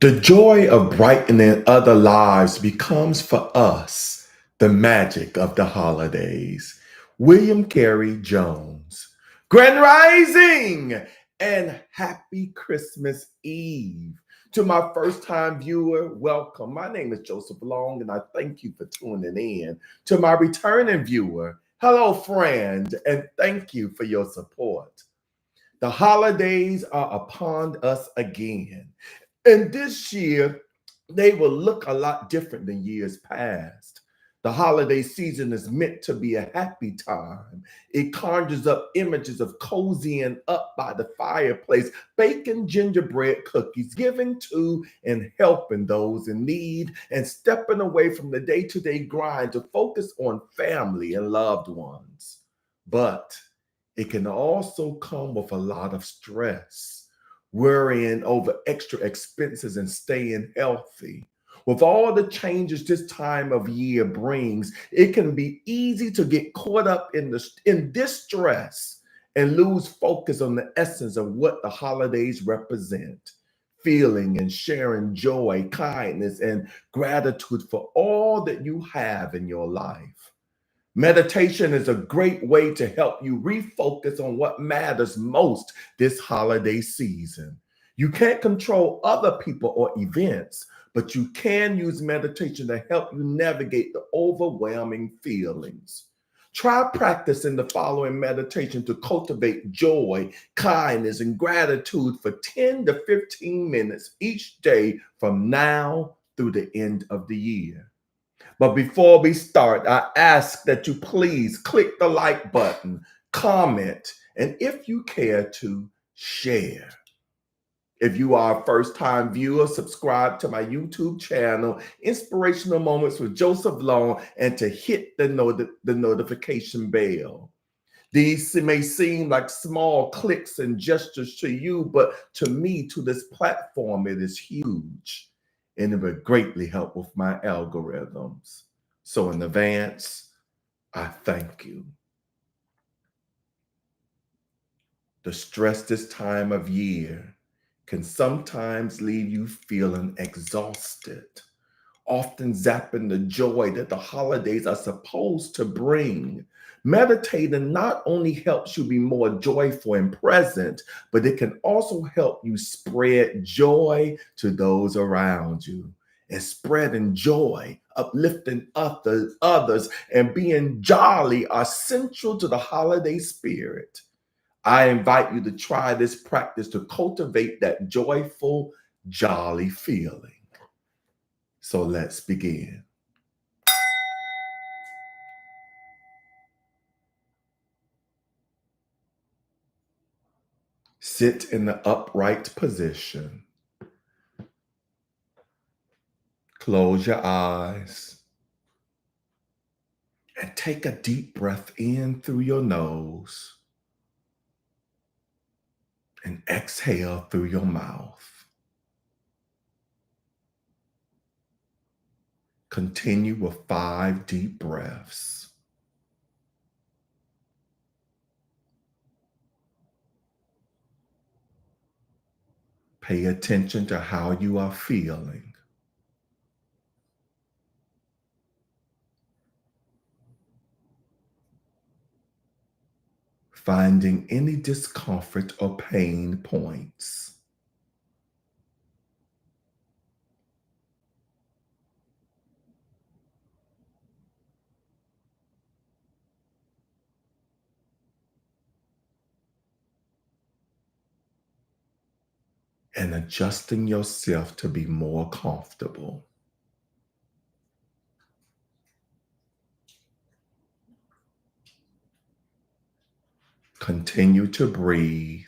The joy of brightening other lives becomes for us the magic of the holidays. William Carey Jones. Grand Rising and happy Christmas Eve. To my first time viewer, welcome. My name is Joseph Long and I thank you for tuning in. To my returning viewer, hello, friend, and thank you for your support. The holidays are upon us again. And this year, they will look a lot different than years past. The holiday season is meant to be a happy time. It conjures up images of cozying up by the fireplace, baking gingerbread cookies, giving to and helping those in need, and stepping away from the day to day grind to focus on family and loved ones. But it can also come with a lot of stress, worrying over extra expenses and staying healthy. With all the changes this time of year brings, it can be easy to get caught up in this stress and lose focus on the essence of what the holidays represent. Feeling and sharing joy, kindness, and gratitude for all that you have in your life. Meditation is a great way to help you refocus on what matters most this holiday season. You can't control other people or events, but you can use meditation to help you navigate the overwhelming feelings. Try practicing the following meditation to cultivate joy, kindness, and gratitude for 10 to 15 minutes each day from now through the end of the year. But before we start, I ask that you please click the like button, comment, and if you care to, share. If you are a first time viewer, subscribe to my YouTube channel, Inspirational Moments with Joseph Long, and to hit the notification bell. These may seem like small clicks and gestures to you, but to me, to this platform, it is huge. And it would greatly help with my algorithms. So in advance, I thank you. The stress this time of year can sometimes leave you feeling exhausted, often zapping the joy that the holidays are supposed to bring. Meditating not only helps you be more joyful and present, but it can also help you spread joy to those around you. And spreading joy, uplifting others, and being jolly are central to the holiday spirit. I invite you to try this practice to cultivate that joyful, jolly feeling. So let's begin. Sit in the upright position. Close your eyes and take a deep breath in through your nose and exhale through your mouth. Continue with 5 deep breaths. Pay attention to how you are feeling. Finding any discomfort or pain points. And adjusting yourself to be more comfortable. Continue to breathe.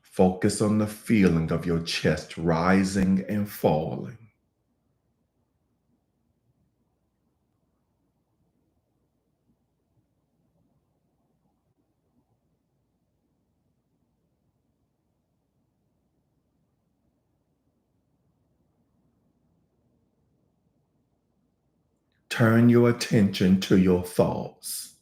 Focus on the feeling of your chest rising and falling. Turn your attention to your thoughts.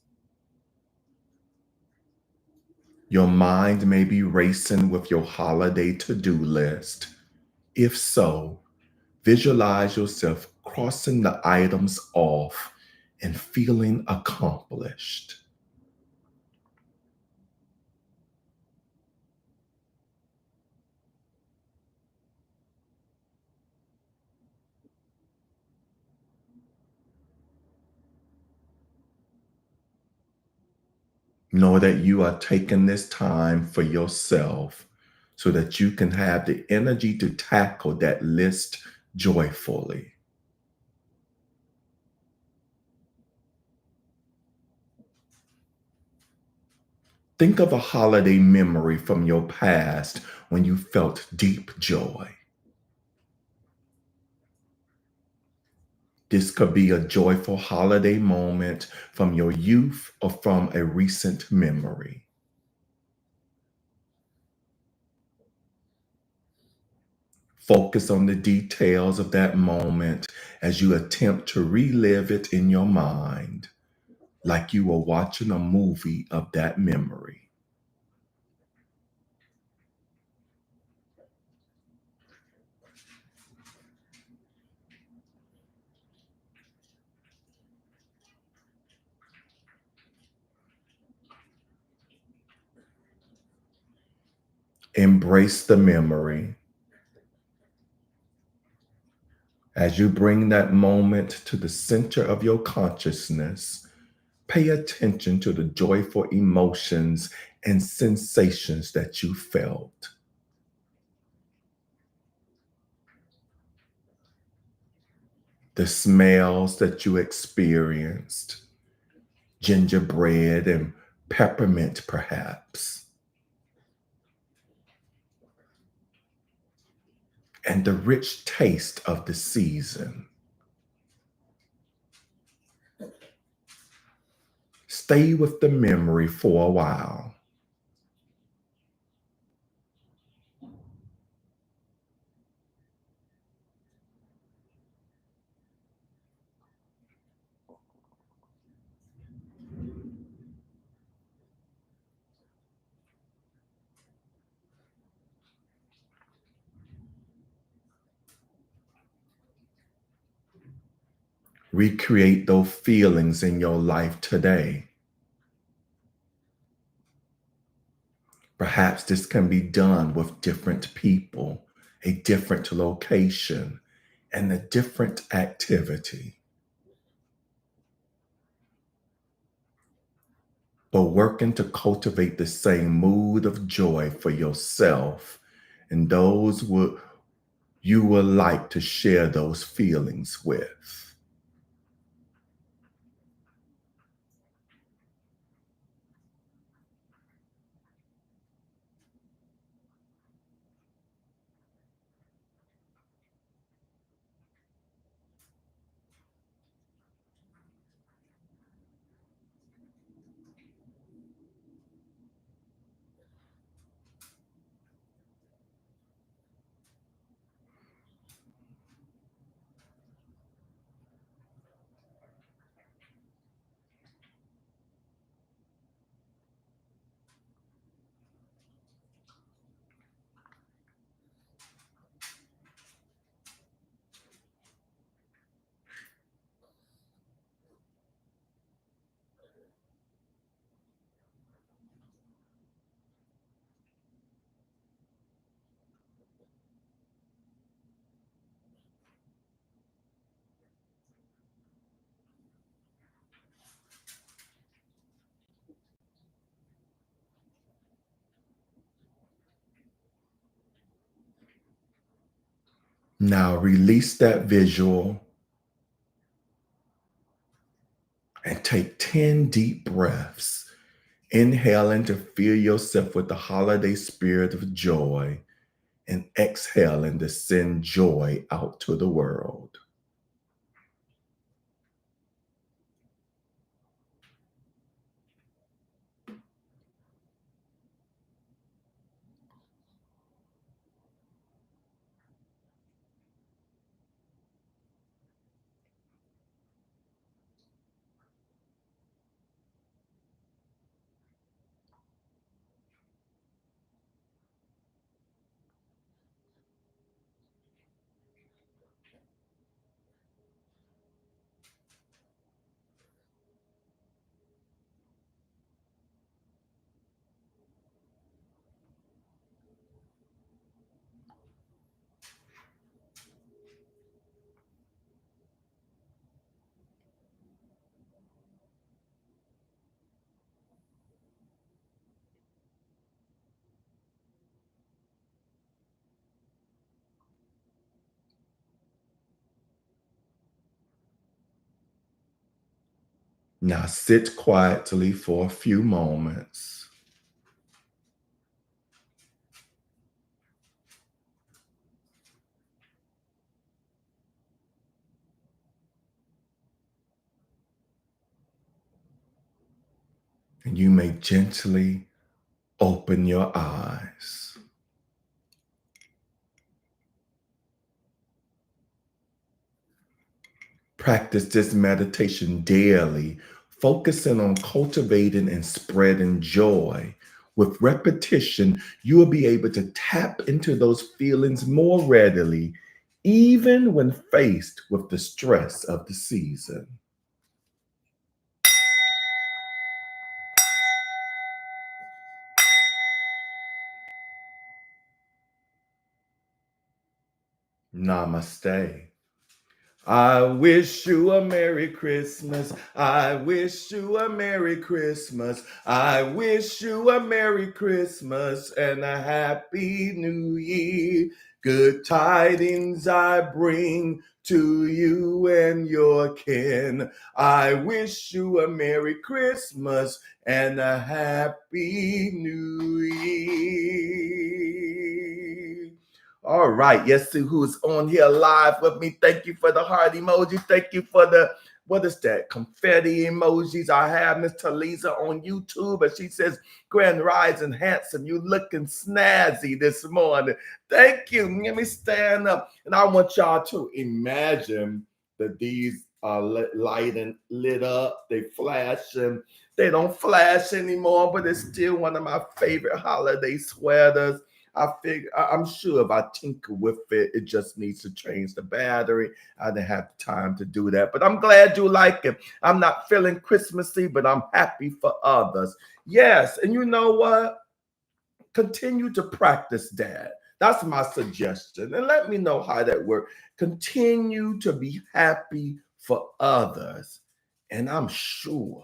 Your mind may be racing with your holiday to-do list. If so, visualize yourself crossing the items off and feeling accomplished. Know that you are taking this time for yourself so that you can have the energy to tackle that list joyfully. Think of a holiday memory from your past when you felt deep joy. This could be a joyful holiday moment from your youth or from a recent memory. Focus on the details of that moment as you attempt to relive it in your mind, like you were watching a movie of that memory. Embrace the memory. As you bring that moment to the center of your consciousness, pay attention to the joyful emotions and sensations that you felt. The smells that you experienced, gingerbread and peppermint perhaps, and the rich taste of the season. Stay with the memory for a while. Recreate those feelings in your life today. Perhaps this can be done with different people, a different location, and a different activity. But working to cultivate the same mood of joy for yourself and those you would like to share those feelings with. Now release that visual and take 10 deep breaths. Inhaling to fill yourself with the holiday spirit of joy and exhaling to send joy out to the world. Now sit quietly for a few moments. And you may gently open your eyes. Practice this meditation daily, focusing on cultivating and spreading joy. With repetition, you will be able to tap into those feelings more readily, even when faced with the stress of the season. Namaste. I wish you a Merry Christmas. I wish you a Merry Christmas. I wish you a Merry Christmas and a Happy New Year. Good tidings I bring to you and your kin. I wish you a Merry Christmas and a Happy New Year. All right. Yes, see who's on here live with me. Thank you for the heart emoji. Thank you for the, what is that? Confetti emojis. I have Miss Talisa on YouTube, and she says, Grand Rising Handsome, you looking snazzy this morning. Thank you. Let me stand up. And I want y'all to imagine that these are light and lit up. They flash and they don't flash anymore, but it's still one of my favorite holiday sweaters. I'm sure if I tinker with it, it just needs to change the battery. I didn't have time to do that, but I'm glad you like it. I'm not feeling Christmassy, but I'm happy for others. Yes, and you know what? Continue to practice that. That's my suggestion. And let me know how that works. Continue to be happy for others. And I'm sure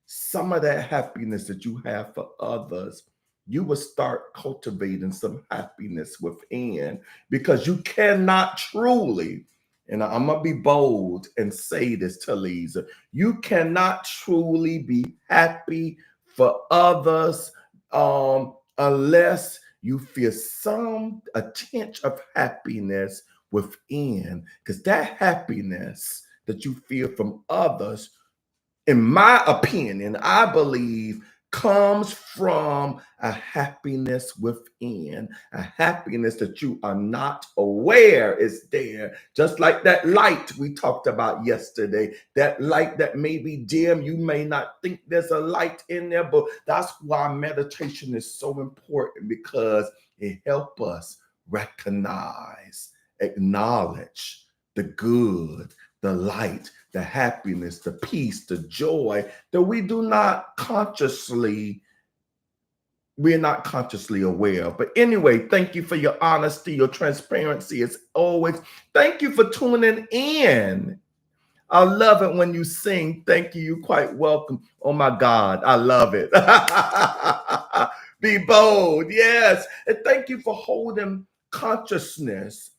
some of that happiness that you have for others, you will start cultivating some happiness within, because you cannot truly, and I'm going to be bold and say this, Talisa, you cannot truly be happy for others unless you feel a tinge of happiness within, because that happiness that you feel from others, in my opinion, I believe, comes from a happiness within, a happiness that you are not aware is there. Just like that light we talked about yesterday, that light that may be dim, you may not think there's a light in there, but that's why meditation is so important, because it helps us recognize, acknowledge the good, the light, the happiness, the peace, the joy that we're not consciously aware of. But anyway, thank you for your honesty, your transparency as always. Thank you for tuning in. I love it when you sing. Thank you. You're quite welcome. Oh my God, I love it. Be bold. Yes. And thank you for holding consciousness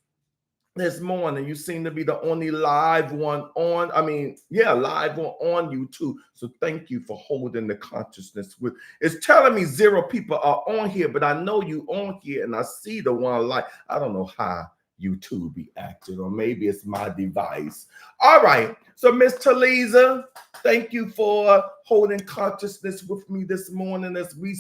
this morning. You seem to be the only live one on. Live one on YouTube. So thank you for holding the consciousness with. It's telling me 0 people are on here, but I know you on here and I see the one live. I don't know how YouTube be acting, or maybe it's my device. All right. So Miss Talisa, thank you for holding consciousness with me this morning as we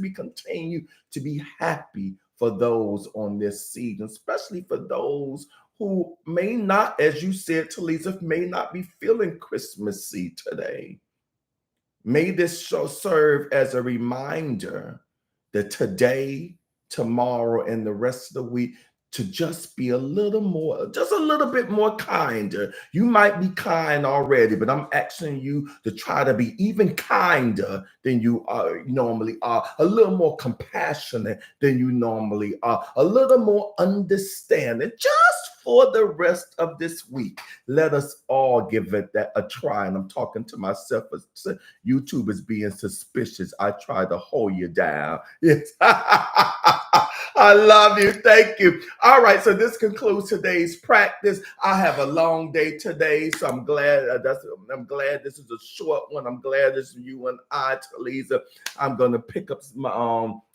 continue to be happy for those on this season, especially for those who may not, as you said, Talisa, may not be feeling Christmassy today. May this show serve as a reminder that today, tomorrow, and the rest of the week, to just be just a little bit more kinder. You might be kind already, but I'm asking you to try to be even kinder than you normally are, a little more compassionate than you normally are, a little more understanding, just for the rest of this week. Let us all give it a try. And I'm talking to myself. YouTube is being suspicious. I try to hold you down. Yes. I love you. Thank you. All right. So this concludes today's practice. I have a long day today, so I'm glad I'm glad this is a short one. I'm glad this is you and I, Talisa. I'm gonna pick up my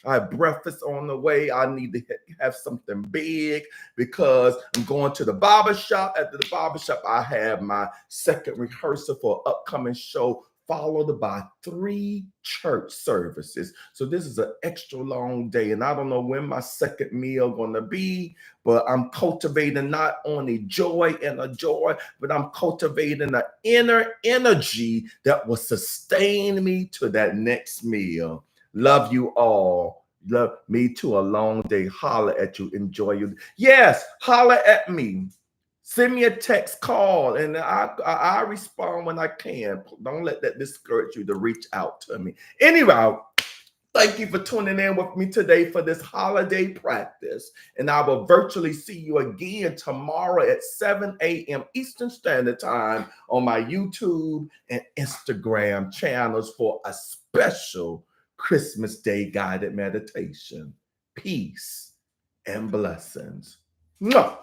I have breakfast on the way. I need to have something big because I'm going to the barber shop. After the barber shop, I have my second rehearsal for an upcoming show, followed by 3 church services. So this is an extra long day, and I don't know when my second meal gonna be, but I'm cultivating not only joy and a joy, but I'm cultivating an inner energy that will sustain me to that next meal. Love you all. Love me too. A long day. Holler at you. Enjoy you. Yes, holler at me. Send me a text, call, and I respond when I can. Don't let that discourage you to reach out to me. Anyway, thank you for tuning in with me today for this holiday practice. And I will virtually see you again tomorrow at 7 a.m. Eastern Standard Time on my YouTube and Instagram channels for a special Christmas Day guided meditation. Peace and blessings. Mwah.